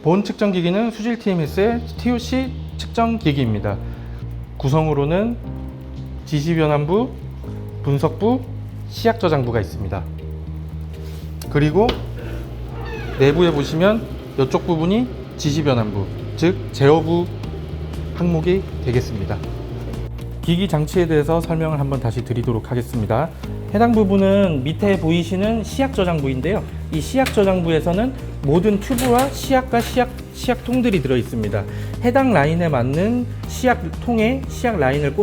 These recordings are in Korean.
본 측정 기기는 수질 TMS의 TOC 측정 기기입니다. 구성으로는 지시변환부, 분석부, 시약 저장부가 있습니다. 그리고 내부에 보시면 이쪽 부분이 지시변환부, 즉 제어부 항목이 되겠습니다. 기기 장치에 대해서 설명을 한번 다시 드리도록 하겠습니다. 해당 부분은 밑에 보이시는 시약 저장부인데요. 이 시약 저장부에서는 모든 튜브와 시약과 시약통들이 들어 있습니다. 해당 라인에 맞는 시약통에 시약 라인을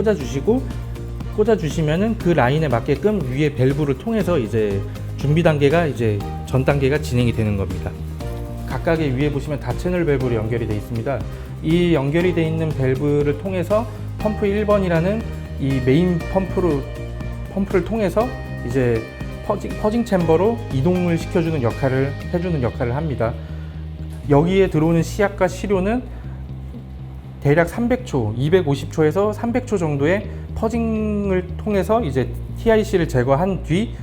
꽂아주시면은 그 라인에 맞게끔 위에 밸브를 통해서 이제 준비 단계가 이제 전 단계가 진행이 되는 겁니다. 각각의 위에 보시면 다채널 밸브로 연결이 되어 있습니다. 이 연결이 되어 있는 밸브를 통해서 펌프 1번이라는 이 메인 펌프를 통해서 이제 퍼징 챔버로 이동을 시켜주는 해주는 역할을 합니다. 여기에 들어오는 시약과 시료는 대략 300초, 250초에서 300초 정도의 퍼징을 통해서 이제 TIC를 제거한 뒤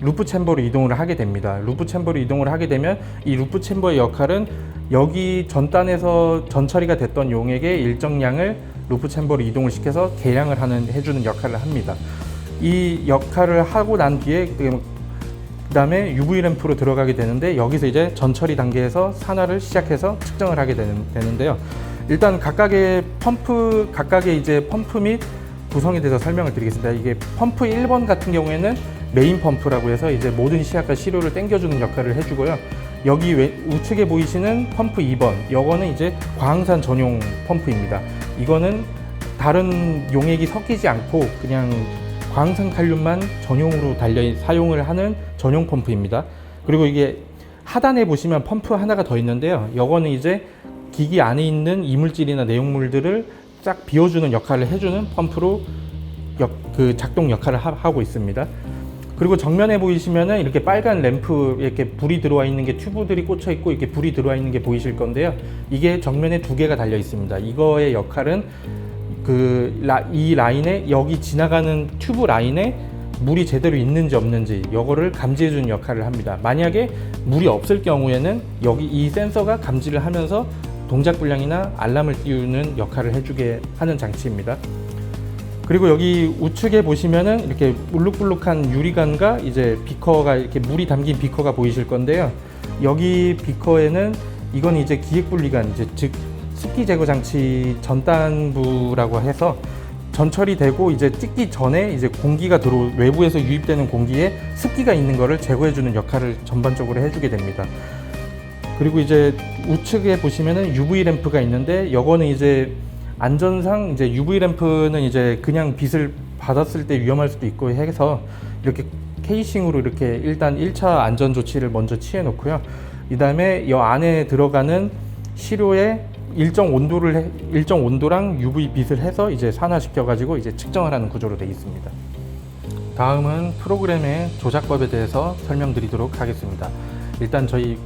루프 챔버로 이동을 하게 됩니다. 루프 챔버로 이동을 하게 되면 이 루프 챔버의 역할은 여기 전단에서 전처리가 됐던 용액의 일정량을 루프 챔버로 이동을 시켜서 계량을 해주는 역할을 합니다. 이 역할을 하고 난 뒤에 그 다음에 UV 램프로 들어가게 되는데 여기서 이제 전처리 단계에서 산화를 시작해서 측정을 하게 되는데요. 일단 각각의 이제 펌프 및 구성에 대해서 설명을 드리겠습니다. 이게 펌프 1번 같은 경우에는 메인 펌프라고 해서 이제 모든 시약과 시료를 당겨주는 역할을 해주고요. 여기 우측에 보이시는 펌프 2번, 이거는 이제 과항산 전용 펌프입니다. 이거는 다른 용액이 섞이지 않고 그냥 과항산 칼륨만 전용으로 사용을 하는 전용 펌프입니다. 그리고 이게 하단에 보시면 펌프 하나가 더 있는데요. 이거는 이제 기기 안에 있는 이물질이나 내용물들을 쫙 비워주는 역할을 해주는 펌프로 작동 역할을 하고 있습니다. 그리고 정면에 보이시면은 이렇게 빨간 램프, 이렇게 불이 들어와 있는 게 튜브들이 꽂혀 있고 이렇게 불이 들어와 있는 게 보이실 건데요. 이게 정면에 2개가 달려 있습니다. 이거의 역할은 이 라인에, 여기 지나가는 튜브 라인에 물이 제대로 있는지 없는지 이거를 감지해 주는 역할을 합니다. 만약에 물이 없을 경우에는 여기 이 센서가 감지를 하면서 동작 불량이나 알람을 띄우는 역할을 해주게 하는 장치입니다. 그리고 여기 우측에 보시면은 이렇게 울룩불룩한 유리관과 이제 비커가, 이렇게 물이 담긴 비커가 보이실 건데요. 여기 비커에는 이건 이제 기획분리관, 즉 습기 제거 장치 전단부라고 해서 전처리되고 이제 찢기 전에 이제 외부에서 유입되는 공기에 습기가 있는 것을 제거해주는 역할을 전반적으로 해주게 됩니다. 그리고 이제 우측에 보시면은 UV 램프가 있는데, 요거는 이제 안전상 이제 UV 램프는 이제 그냥 빛을 받았을 때 위험할 수도 있고 해서 이렇게 케이싱으로 이렇게 일단 1차 안전 조치를 먼저 취해 놓고요. 이 다음에 이 안에 들어가는 시료에 일정 온도랑 UV 빛을 해서 이제 산화시켜 가지고 이제 측정을 하는 구조로 되어 있습니다. 다음은 프로그램의 조작법에 대해서 설명드리도록 하겠습니다. 일단 저희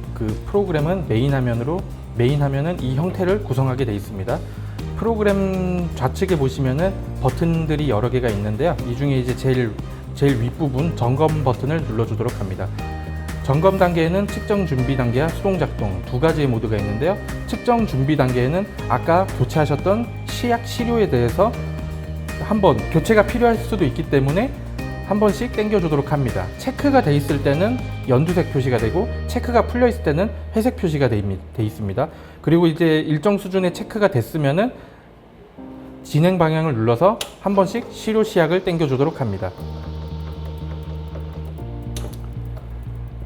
프로그램은 메인 화면은 이 형태를 구성하게 되어 있습니다. 프로그램 좌측에 보시면은 버튼들이 여러 개가 있는데요. 이 중에 이제 제일 윗부분 점검 버튼을 눌러주도록 합니다. 점검 단계에는 측정 준비 단계와 수동 작동 2가지의 모드가 있는데요. 측정 준비 단계에는 아까 교체하셨던 시약 시료에 대해서 한번 교체가 필요할 수도 있기 때문에 한 번씩 당겨주도록 합니다. 체크가 돼 있을 때는 연두색 표시가 되고 체크가 풀려 있을 때는 회색 표시가 돼 있습니다. 그리고 이제 일정 수준의 체크가 됐으면은 진행 방향을 눌러서 한 번씩 시료 시약을 당겨주도록 합니다.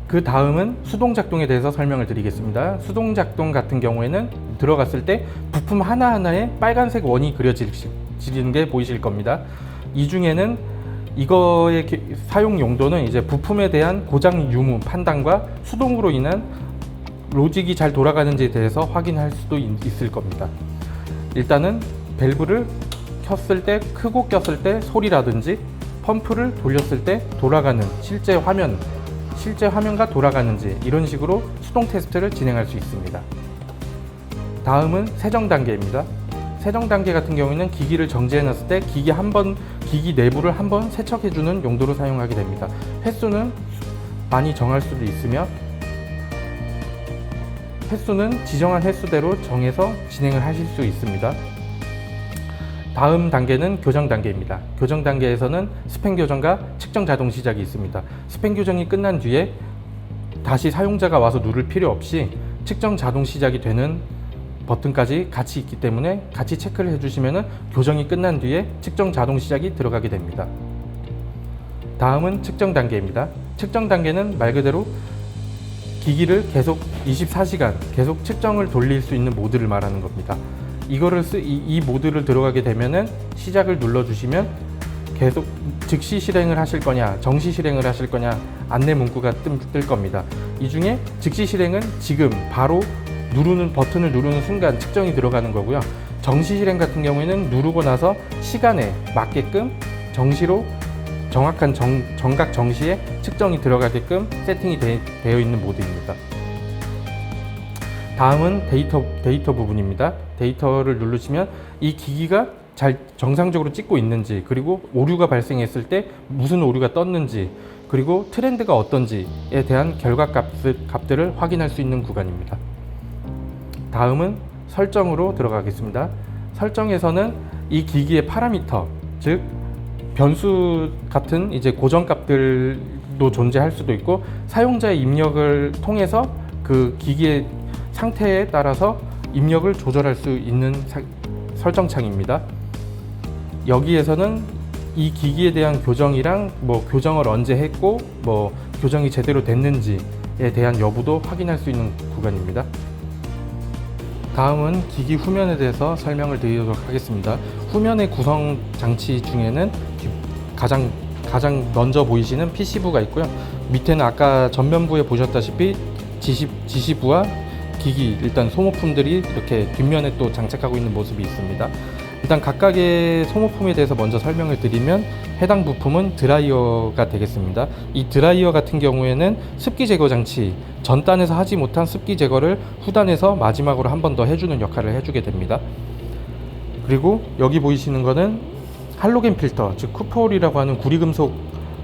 그 다음은 수동 작동에 대해서 설명을 드리겠습니다. 수동 작동 같은 경우에는 들어갔을 때 부품 하나하나에 빨간색 원이 그려지는 게 보이실 겁니다. 이 중에는 이거의 사용 용도는 이제 부품에 대한 고장 유무 판단과 수동으로 인한 로직이 잘 돌아가는지에 대해서 확인할 수도 있을 겁니다. 일단은 밸브를 켰을 때, 크고 꼈을 때 소리라든지 펌프를 돌렸을 때 돌아가는 실제 화면과 돌아가는지 이런 식으로 수동 테스트를 진행할 수 있습니다. 다음은 세정 단계입니다. 세정 단계 같은 경우에는 기기를 정지해 놨을 때 기기 내부를 한번 세척해 주는 용도로 사용하게 됩니다. 횟수는 많이 정할 수도 있으며 횟수는 지정한 횟수대로 정해서 진행을 하실 수 있습니다. 다음 단계는 교정 단계입니다. 교정 단계에서는 스팸 교정과 측정 자동 시작이 있습니다. 스팸 교정이 끝난 뒤에 다시 사용자가 와서 누를 필요 없이 측정 자동 시작이 되는 버튼까지 같이 있기 때문에 같이 체크를 해주시면 교정이 끝난 뒤에 측정 자동 시작이 들어가게 됩니다. 다음은 측정 단계입니다. 측정 단계는 말 그대로 기기를 계속 24시간 계속 측정을 돌릴 수 있는 모드를 말하는 겁니다. 이 모드를 들어가게 되면은 시작을 눌러주시면 계속 즉시 실행을 하실 거냐, 정시 실행을 하실 거냐 안내 문구가 뜰 겁니다. 이 중에 즉시 실행은 지금 바로 버튼을 누르는 순간 측정이 들어가는 거고요. 정시 실행 같은 경우에는 누르고 나서 시간에 맞게끔 정시로 정확한 정각 정시에 측정이 들어가게끔 세팅이 되어 있는 모드입니다. 다음은 데이터 부분입니다. 데이터를 누르시면 이 기기가 잘 정상적으로 찍고 있는지, 그리고 오류가 발생했을 때 무슨 오류가 떴는지, 그리고 트렌드가 어떤지에 대한 결과 값들을 확인할 수 있는 구간입니다. 다음은 설정으로 들어가겠습니다. 설정에서는 이 기기의 파라미터, 즉 변수 같은 이제 고정값들도 존재할 수도 있고, 사용자의 입력을 통해서 그 기기의 상태에 따라서 입력을 조절할 수 있는 설정 창입니다. 여기에서는 이 기기에 대한 교정이랑 교정을 언제 했고 교정이 제대로 됐는지에 대한 여부도 확인할 수 있는 구간입니다. 다음은 기기 후면에 대해서 설명을 드리도록 하겠습니다. 후면의 구성 장치 중에는 가장 먼저 보이시는 PC부가 있고요. 밑에는 아까 전면부에 보셨다시피 지시부와 기기, 일단 소모품들이 이렇게 뒷면에 또 장착하고 있는 모습이 있습니다. 일단 각각의 소모품에 대해서 먼저 설명을 드리면, 해당 부품은 드라이어가 되겠습니다. 이 드라이어 같은 경우에는 습기 제거 장치, 전단에서 하지 못한 습기 제거를 후단에서 마지막으로 한 번 더 해주는 역할을 해주게 됩니다. 그리고 여기 보이시는 거는 할로겐 필터, 즉 쿠포올이라고 하는 구리금속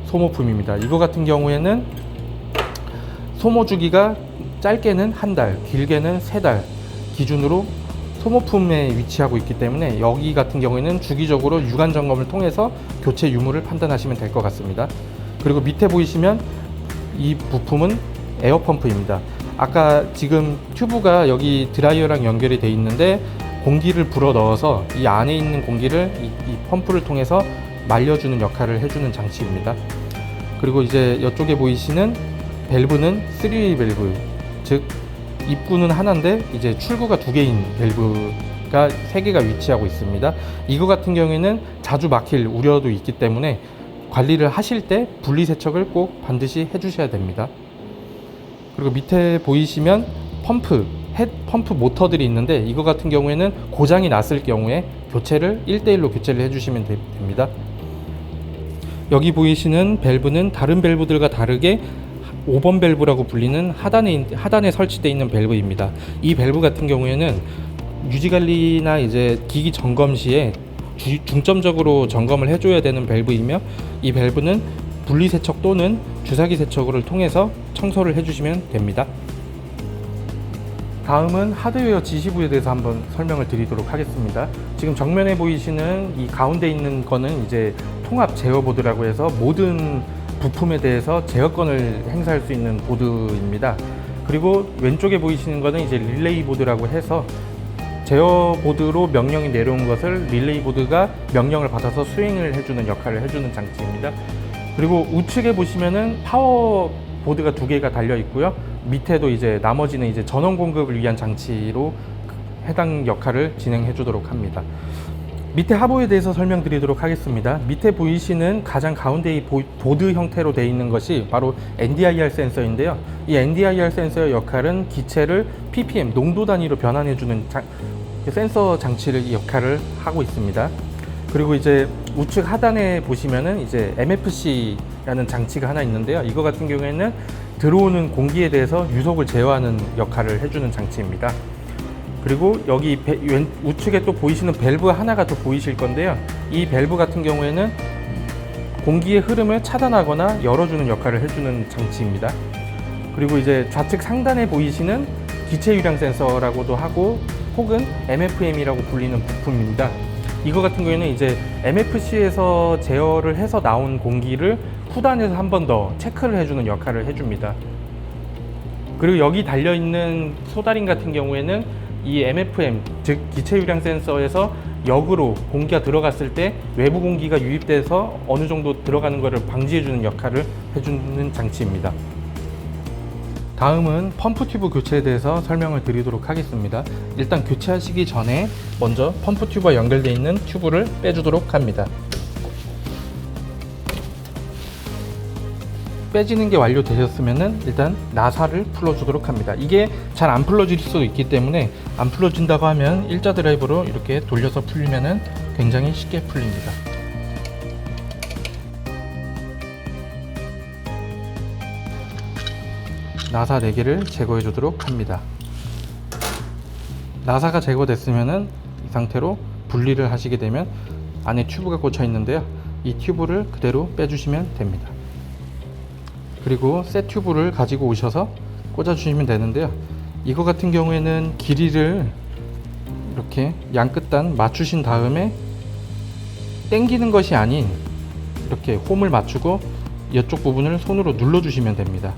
소모품입니다. 이거 같은 경우에는 소모 주기가 짧게는 한 달, 길게는 3달 기준으로 소모품에 위치하고 있기 때문에 여기 같은 경우에는 주기적으로 유관 점검을 통해서 교체 유무를 판단하시면 될 것 같습니다. 그리고 밑에 보이시면 이 부품은 에어펌프입니다. 아까 지금 튜브가 여기 드라이어랑 연결이 되어 있는데 공기를 불어 넣어서 이 안에 있는 공기를 이 펌프를 통해서 말려주는 역할을 해주는 장치입니다. 그리고 이제 이쪽에 보이시는 밸브는 3웨이 밸브, 즉 입구는 하나인데 이제 출구가 2개인 밸브가 3개가 위치하고 있습니다. 이거 같은 경우에는 자주 막힐 우려도 있기 때문에 관리를 하실 때 분리 세척을 꼭 반드시 해주셔야 됩니다. 그리고 밑에 보이시면 펌프 모터들이 있는데, 이거 같은 경우에는 고장이 났을 경우에 1대1로 교체를 해주시면 됩니다. 여기 보이시는 밸브는 다른 밸브들과 다르게 5번 밸브라고 불리는 하단에 설치되어 있는 밸브입니다. 이 밸브 같은 경우에는 유지관리나 이제 기기 점검 시에 중점적으로 점검을 해줘야 되는 밸브이며, 이 밸브는 분리세척 또는 주사기 세척을 통해서 청소를 해주시면 됩니다. 다음은 하드웨어 지시부에 대해서 한번 설명을 드리도록 하겠습니다. 지금 정면에 보이시는 이 가운데 있는 거는 이제 통합 제어보드라고 해서 모든 부품에 대해서 제어권을 행사할 수 있는 보드입니다. 그리고 왼쪽에 보이시는 거는 이제 릴레이 보드라고 해서 제어 보드로 명령이 내려온 것을 릴레이 보드가 명령을 받아서 수행을 해주는 역할을 해주는 장치입니다. 그리고 우측에 보시면은 파워 보드가 2개가 달려 있고요. 밑에도 이제 나머지는 이제 전원 공급을 위한 장치로 해당 역할을 진행해 주도록 합니다. 밑에 하부에 대해서 설명드리도록 하겠습니다. 밑에 보이시는 가장 가운데 이 보드 형태로 되어 있는 것이 바로 NDIR 센서인데요. 이 NDIR 센서의 역할은 기체를 ppm, 농도 단위로 변환해주는 센서 장치를 역할을 하고 있습니다. 그리고 이제 우측 하단에 보시면은 이제 MFC라는 장치가 하나 있는데요. 이거 같은 경우에는 들어오는 공기에 대해서 유속을 제어하는 역할을 해주는 장치입니다. 그리고 여기 우측에 또 보이시는 밸브 하나가 또 보이실 건데요. 이 밸브 같은 경우에는 공기의 흐름을 차단하거나 열어주는 역할을 해주는 장치입니다. 그리고 이제 좌측 상단에 보이시는 기체 유량 센서라고도 하고 혹은 MFM이라고 불리는 부품입니다. 이거 같은 경우에는 이제 MFC에서 제어를 해서 나온 공기를 후단에서 한 번 더 체크를 해주는 역할을 해줍니다. 그리고 여기 달려있는 소다림 같은 경우에는 이 MFM, 즉 기체 유량 센서에서 역으로 공기가 들어갔을 때 외부 공기가 유입돼서 어느 정도 들어가는 것을 방지해주는 역할을 해주는 장치입니다. 다음은 펌프 튜브 교체에 대해서 설명을 드리도록 하겠습니다. 일단 교체하시기 전에 먼저 펌프 튜브와 연결되어 있는 튜브를 빼주도록 합니다. 빼지는 게 완료되셨으면 일단 나사를 풀어주도록 합니다. 이게 잘 안 풀어질 수도 있기 때문에 안 풀어진다고 하면 일자 드라이버로 이렇게 돌려서 풀리면 굉장히 쉽게 풀립니다. 나사 4개를 제거해 주도록 합니다. 나사가 제거됐으면 이 상태로 분리를 하시게 되면 안에 튜브가 꽂혀 있는데요. 이 튜브를 그대로 빼주시면 됩니다. 그리고 새 튜브를 가지고 오셔서 꽂아 주시면 되는데요. 이거 같은 경우에는 길이를 이렇게 양끝단 맞추신 다음에 당기는 것이 아닌 이렇게 홈을 맞추고 이쪽 부분을 손으로 눌러 주시면 됩니다.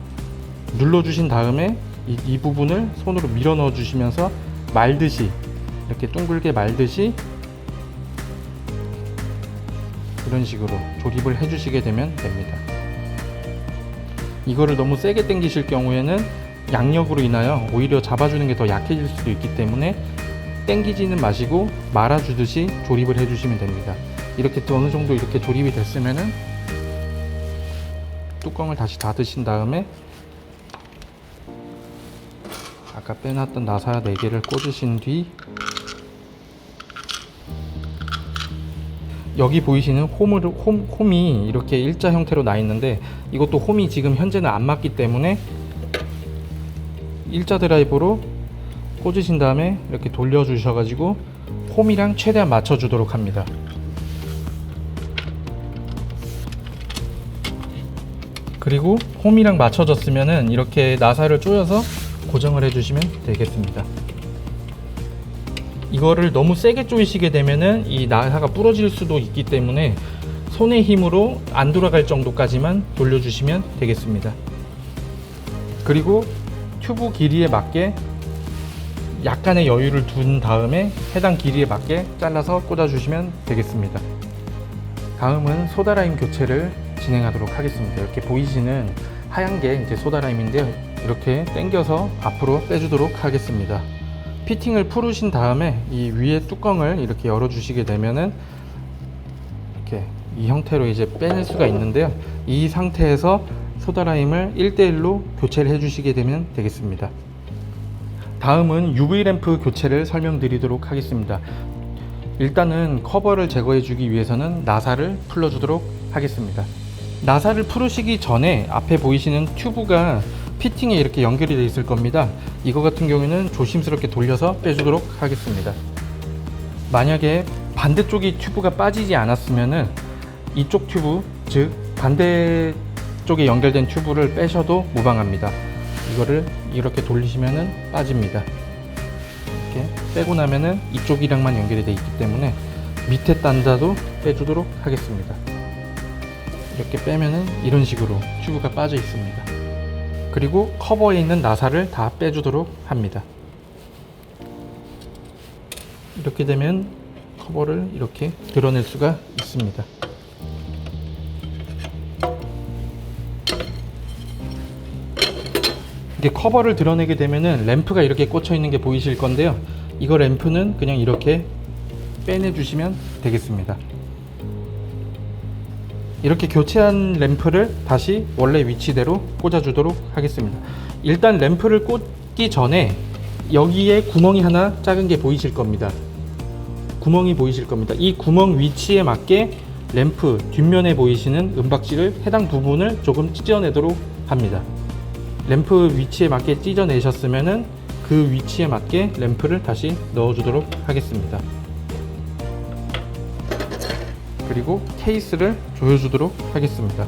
눌러 주신 다음에 이 부분을 손으로 밀어 넣어 주시면서 말듯이 이렇게 둥글게 말듯이 이런 식으로 조립을 해 주시게 되면 됩니다. 이거를 너무 세게 당기실 경우에는 양력으로 인하여 오히려 잡아주는 게 더 약해질 수도 있기 때문에 당기지는 마시고 말아주듯이 조립을 해주시면 됩니다. 이렇게 또 어느 정도 이렇게 조립이 됐으면은 뚜껑을 다시 닫으신 다음에 아까 빼놨던 나사 4개를 꽂으신 뒤 여기 보이시는 홈이 이렇게 일자 형태로 나 있는데 이것도 홈이 지금 현재는 안 맞기 때문에 일자 드라이버로 꽂으신 다음에 이렇게 돌려 주셔가지고 홈이랑 최대한 맞춰 주도록 합니다. 그리고 홈이랑 맞춰졌으면은 이렇게 나사를 조여서 고정을 해주시면 되겠습니다. 이거를 너무 세게 조이시게 되면은 이 나사가 부러질 수도 있기 때문에 손의 힘으로 안 돌아갈 정도까지만 돌려주시면 되겠습니다. 그리고 튜브 길이에 맞게 약간의 여유를 둔 다음에 해당 길이에 맞게 잘라서 꽂아주시면 되겠습니다. 다음은 소다라임 교체를 진행하도록 하겠습니다. 이렇게 보이시는 하얀 게 이제 소다라임인데요. 이렇게 당겨서 앞으로 빼주도록 하겠습니다. 피팅을 풀으신 다음에 이 위에 뚜껑을 이렇게 열어주시게 되면은 이렇게 이 형태로 이제 빼낼 수가 있는데요. 이 상태에서 소다라임을 1대1로 교체를 해주시게 되면 되겠습니다. 다음은 UV 램프 교체를 설명드리도록 하겠습니다. 일단은 커버를 제거해 주기 위해서는 나사를 풀어 주도록 하겠습니다. 나사를 풀으시기 전에 앞에 보이시는 튜브가 피팅에 이렇게 연결이 되어 있을 겁니다. 이거 같은 경우에는 조심스럽게 돌려서 빼주도록 하겠습니다. 만약에 반대쪽이 튜브가 빠지지 않았으면은 이쪽 튜브, 즉 반대쪽에 연결된 튜브를 빼셔도 무방합니다. 이거를 이렇게 돌리시면은 빠집니다. 이렇게 빼고 나면은 이쪽이랑만 연결이 되어 있기 때문에 밑에 단자도 빼주도록 하겠습니다. 이렇게 빼면은 이런 식으로 튜브가 빠져 있습니다. 그리고 커버에 있는 나사를 다 빼주도록 합니다. 이렇게 되면 커버를 이렇게 드러낼 수가 있습니다. 이게 커버를 드러내게 되면은 램프가 이렇게 꽂혀 있는 게 보이실 건데요. 이거 램프는 그냥 이렇게 빼내 주시면 되겠습니다. 이렇게 교체한 램프를 다시 원래 위치대로 꽂아 주도록 하겠습니다. 일단 램프를 꽂기 전에 여기에 구멍이 하나 작은 게 보이실 겁니다. 구멍이 보이실 겁니다. 이 구멍 위치에 맞게 램프 뒷면에 보이시는 은박지를 해당 부분을 조금 찢어내도록 합니다. 램프 위치에 맞게 찢어내셨으면은 그 위치에 맞게 램프를 다시 넣어주도록 하겠습니다. 그리고 케이스를 조여주도록 하겠습니다.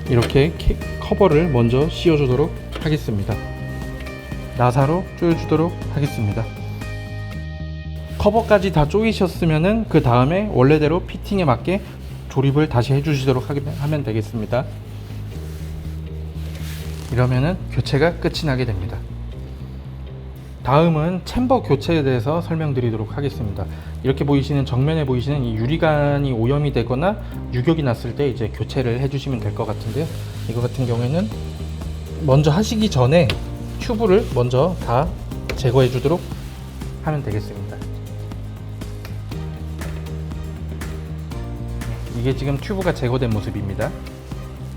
이렇게 커버를 먼저 씌워주도록 하겠습니다. 나사로 조여주도록 하겠습니다. 커버까지 다 조이셨으면은 그 다음에 원래대로 피팅에 맞게 조립을 다시 해주시도록 하면 되겠습니다. 이러면은 교체가 끝이 나게 됩니다. 다음은 챔버 교체에 대해서 설명드리도록 하겠습니다. 이렇게 보이시는, 정면에 보이시는 이 유리관이 오염이 되거나 유격이 났을 때 이제 교체를 해주시면 될 것 같은데요. 이거 같은 경우에는 먼저 하시기 전에 튜브를 먼저 다 제거해 주도록 하면 되겠습니다. 이게 지금 튜브가 제거된 모습입니다.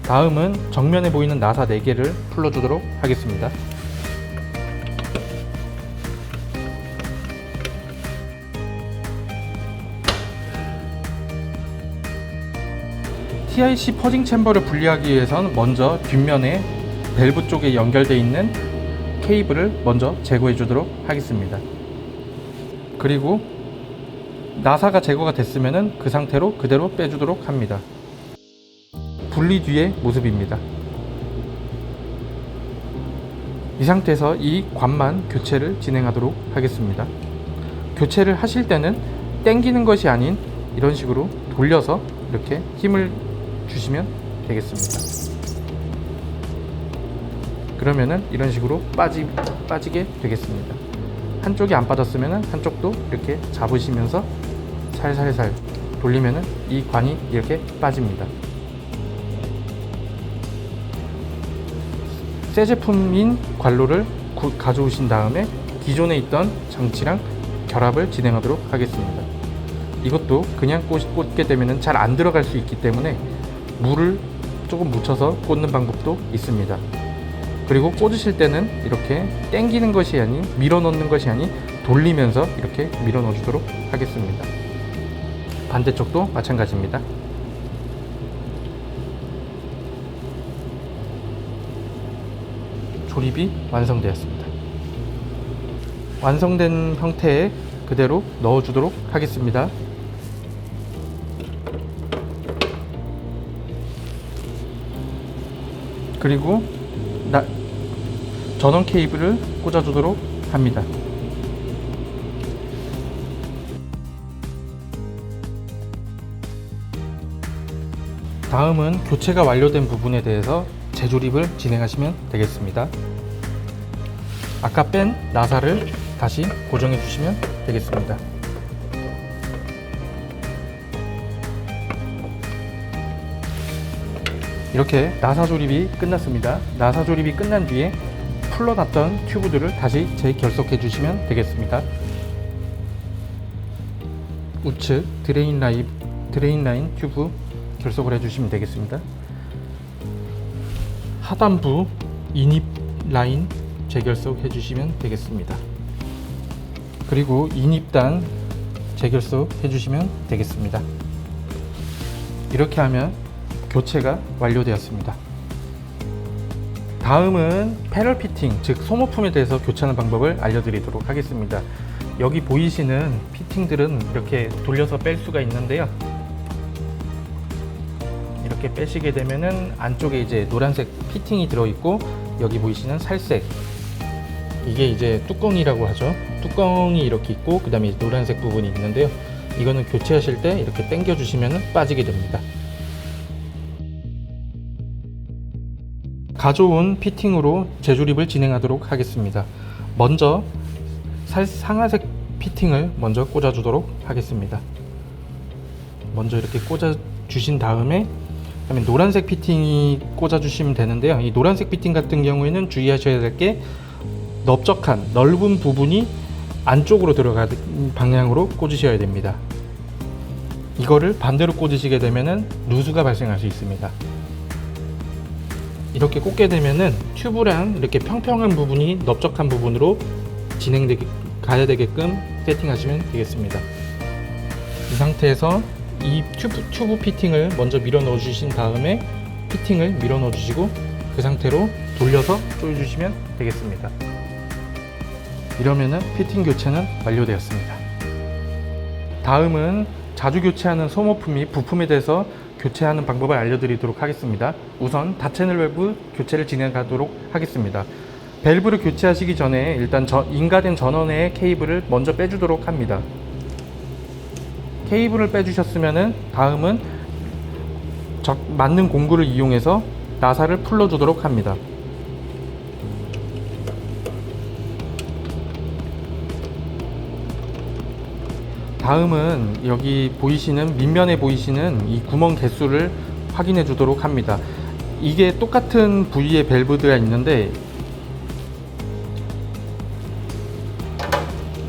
다음은 정면에 보이는 나사 4개를 풀어주도록 하겠습니다. TIC 퍼징 챔버를 분리하기 위해서는 먼저 뒷면에 밸브 쪽에 연결되어 있는 케이블을 먼저 제거해 주도록 하겠습니다. 그리고 나사가 제거가 됐으면 그 상태로 그대로 빼주도록 합니다. 분리 뒤의 모습입니다. 이 상태에서 이 관만 교체를 진행하도록 하겠습니다. 교체를 하실 때는 당기는 것이 아닌 이런 식으로 돌려서 이렇게 힘을 주시면 되겠습니다. 그러면은 이런 식으로 빠지게 되겠습니다. 한쪽이 안 빠졌으면 한쪽도 이렇게 잡으시면서 살살살 돌리면은 이 관이 이렇게 빠집니다. 새 제품인 관로를 가져오신 다음에 기존에 있던 장치랑 결합을 진행하도록 하겠습니다. 이것도 그냥 꽂게 되면 잘 안 들어갈 수 있기 때문에 물을 조금 묻혀서 꽂는 방법도 있습니다. 그리고 꽂으실 때는 이렇게 당기는 것이 아닌, 밀어 넣는 것이 아닌 돌리면서 이렇게 밀어 넣어 주도록 하겠습니다. 반대쪽도 마찬가지입니다. 조립이 완성되었습니다. 완성된 형태에 그대로 넣어 주도록 하겠습니다. 그리고 전원 케이블을 꽂아 주도록 합니다. 다음은 교체가 완료된 부분에 대해서 재조립을 진행하시면 되겠습니다. 아까 뺀 나사를 다시 고정해 주시면 되겠습니다. 이렇게 나사 조립이 끝났습니다. 나사 조립이 끝난 뒤에 풀러놨던 튜브들을 다시 재결속해 주시면 되겠습니다. 우측 드레인 라인 튜브 결속을 해주시면 되겠습니다. 하단부 인입 라인 재결속 해주시면 되겠습니다. 그리고 인입단 재결속 해주시면 되겠습니다. 이렇게 하면 교체가 완료되었습니다. 다음은 패널 피팅, 즉 소모품에 대해서 교체하는 방법을 알려드리도록 하겠습니다. 여기 보이시는 피팅들은 이렇게 돌려서 뺄 수가 있는데요. 이렇게 빼시게 되면은 안쪽에 이제 노란색 피팅이 들어있고, 여기 보이시는 살색, 이게 이제 뚜껑이라고 하죠. 뚜껑이 이렇게 있고, 그 다음에 노란색 부분이 있는데요. 이거는 교체하실 때 이렇게 당겨 주시면 빠지게 됩니다. 가져온 피팅으로 재조립을 진행하도록 하겠습니다. 먼저 상하색 피팅을 먼저 꽂아 주도록 하겠습니다. 먼저 이렇게 꽂아 주신 다음에 그다음에 노란색 피팅이 꽂아 주시면 되는데요. 이 노란색 피팅 같은 경우에는 주의하셔야 될 게 넓적한 넓은 부분이 안쪽으로 들어가는 방향으로 꽂으셔야 됩니다. 이거를 반대로 꽂으시게 되면은 누수가 발생할 수 있습니다. 이렇게 꽂게 되면은 튜브랑 이렇게 평평한 부분이 넓적한 부분으로 가야 되게끔 세팅하시면 되겠습니다. 이 상태에서 이 튜브 피팅을 먼저 밀어 넣어 주신 다음에 피팅을 밀어 넣어 주시고 그 상태로 돌려서 조여 주시면 되겠습니다. 이러면은 피팅 교체는 완료되었습니다. 다음은 자주 교체하는 소모품 및 부품에 대해서 교체하는 방법을 알려드리도록 하겠습니다. 우선 다채널 밸브 교체를 진행하도록 하겠습니다. 밸브를 교체하시기 전에 일단 인가된 전원의 케이블을 먼저 빼주도록 합니다. 케이블을 빼주셨으면은 다음은 맞는 공구를 이용해서 나사를 풀러주도록 합니다. 다음은 여기 보이시는 밑면에 보이시는 이 구멍 개수를 확인해 주도록 합니다. 이게 똑같은 부위의 밸브가 있는데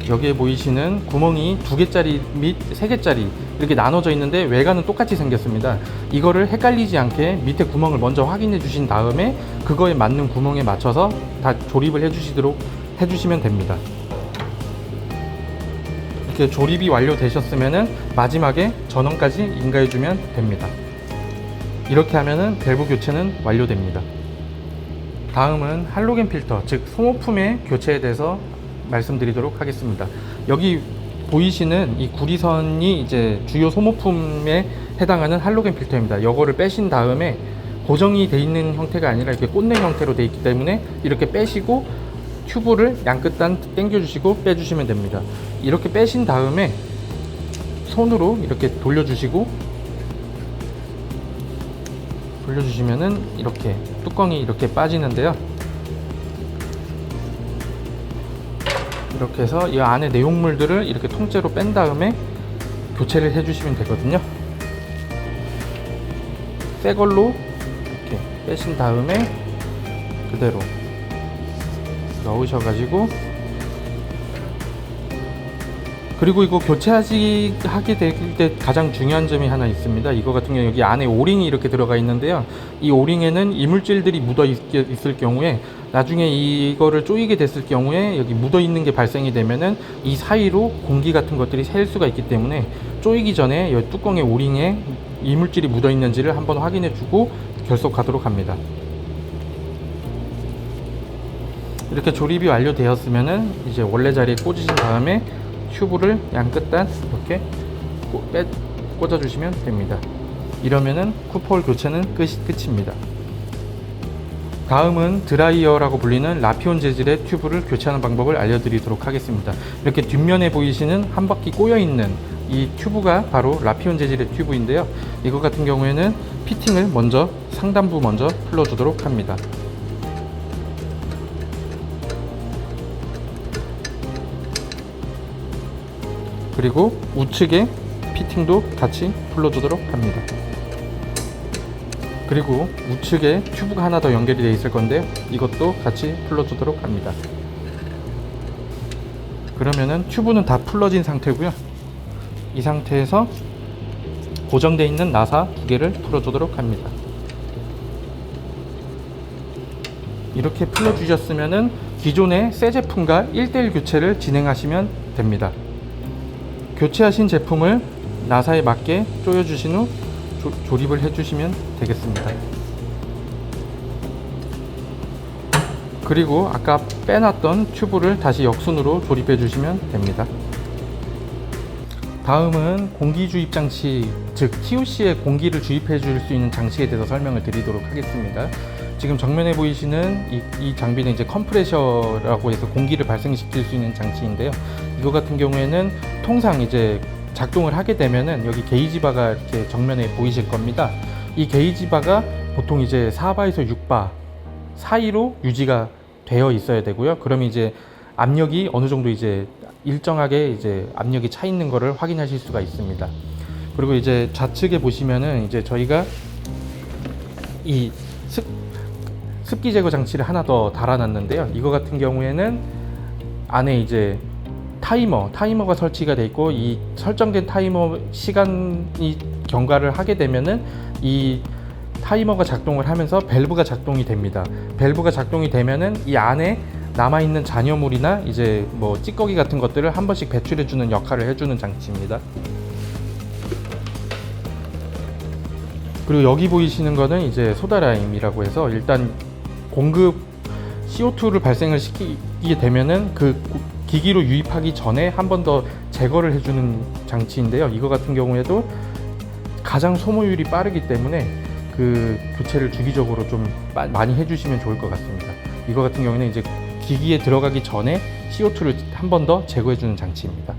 여기에 보이시는 구멍이 2개짜리 및 3개짜리 이렇게 나눠져 있는데 외관은 똑같이 생겼습니다. 이거를 헷갈리지 않게 밑에 구멍을 먼저 확인해 주신 다음에 그거에 맞는 구멍에 맞춰서 다 조립을 해주시면 됩니다. 이렇게 조립이 완료되셨으면은 마지막에 전원까지 인가해 주면 됩니다. 이렇게 하면은 밸브 교체는 완료됩니다. 다음은 할로겐 필터, 즉 소모품의 교체에 대해서 말씀드리도록 하겠습니다. 여기 보이시는 이 구리선이 이제 주요 소모품에 해당하는 할로겐 필터입니다. 이거를 빼신 다음에 고정이 돼 있는 형태가 아니라 이렇게 꽂는 형태로 되어 있기 때문에 이렇게 빼시고 튜브를 양끝단 당겨 주시고 빼주시면 됩니다. 이렇게 빼신 다음에 손으로 이렇게 돌려주시면은 이렇게 뚜껑이 이렇게 빠지는데요. 이렇게 해서 이 안에 내용물들을 이렇게 통째로 뺀 다음에 교체를 해주시면 되거든요. 새 걸로 이렇게 빼신 다음에 그대로 넣으셔가지고, 그리고 이거 교체하게 될 때 가장 중요한 점이 하나 있습니다. 이거 같은 경우 여기 안에 오링이 이렇게 들어가 있는데요. 이 오링에는 이물질들이 묻어 있을 경우에 나중에 이거를 조이게 됐을 경우에 여기 묻어 있는 게 발생이 되면은 이 사이로 공기 같은 것들이 셀 수가 있기 때문에 조이기 전에 이 뚜껑의 오링에 이물질이 묻어 있는지를 한번 확인해 주고 결속하도록 합니다. 이렇게 조립이 완료되었으면은 이제 원래 자리에 꽂으신 다음에 튜브를 양끝단 이렇게 꽂아주시면 됩니다. 이러면은 쿠퍼홀 교체는 끝입니다. 다음은 드라이어라고 불리는 라피온 재질의 튜브를 교체하는 방법을 알려드리도록 하겠습니다. 이렇게 뒷면에 보이시는 한 바퀴 꼬여있는 이 튜브가 바로 라피온 재질의 튜브인데요. 이거 같은 경우에는 피팅을 상단부 먼저 풀어주도록 합니다. 그리고 우측에 피팅도 같이 풀어주도록 합니다. 그리고 우측에 튜브가 하나 더 연결이 되어 있을 건데 이것도 같이 풀어주도록 합니다. 그러면은 튜브는 다 풀어진 상태고요. 이 상태에서 고정되어 있는 나사 2개를 풀어주도록 합니다. 이렇게 풀어주셨으면은 기존의 새 제품과 1:1 교체를 진행하시면 됩니다. 교체하신 제품을 나사에 맞게 조여주신 후 조립을 해주시면 되겠습니다. 그리고 아까 빼놨던 튜브를 다시 역순으로 조립해 주시면 됩니다. 다음은 공기 주입 장치, 즉 TOC에 공기를 주입해 줄 수 있는 장치에 대해서 설명을 드리도록 하겠습니다. 지금 정면에 보이시는 이 장비는 이제 컴프레셔라고 해서 공기를 발생시킬 수 있는 장치인데요. 이거 같은 경우에는 통상 이제 작동을 하게 되면은 여기 게이지 바가 이렇게 정면에 보이실 겁니다. 이 게이지 바가 보통 이제 4바에서 6바 사이로 유지가 되어 있어야 되고요. 그럼 이제 압력이 어느 정도 이제 일정하게 이제 압력이 차 있는 거를 확인하실 수가 있습니다. 그리고 이제 좌측에 보시면은 이제 저희가 이 습기 제거 장치를 하나 더 달아놨는데요. 이거 같은 경우에는 안에 이제 타이머가 설치가 되어 있고, 이 설정된 타이머 시간이 경과를 하게 되면은 이 타이머가 작동을 하면서 밸브가 작동이 됩니다. 밸브가 작동이 되면은 이 안에 남아있는 잔여물이나 이제 뭐 찌꺼기 같은 것들을 한 번씩 배출해주는 역할을 해주는 장치입니다. 그리고 여기 보이시는 거는 이제 소다라임이라고 해서 일단 공급 CO2를 발생을 시키게 되면은 그 기기로 유입하기 전에 한 번 더 제거를 해주는 장치인데요. 이거 같은 경우에도 가장 소모율이 빠르기 때문에 그 교체를 주기적으로 좀 많이 해주시면 좋을 것 같습니다. 이거 같은 경우에는 이제 기기에 들어가기 전에 CO2를 한 번 더 제거해 주는 장치입니다.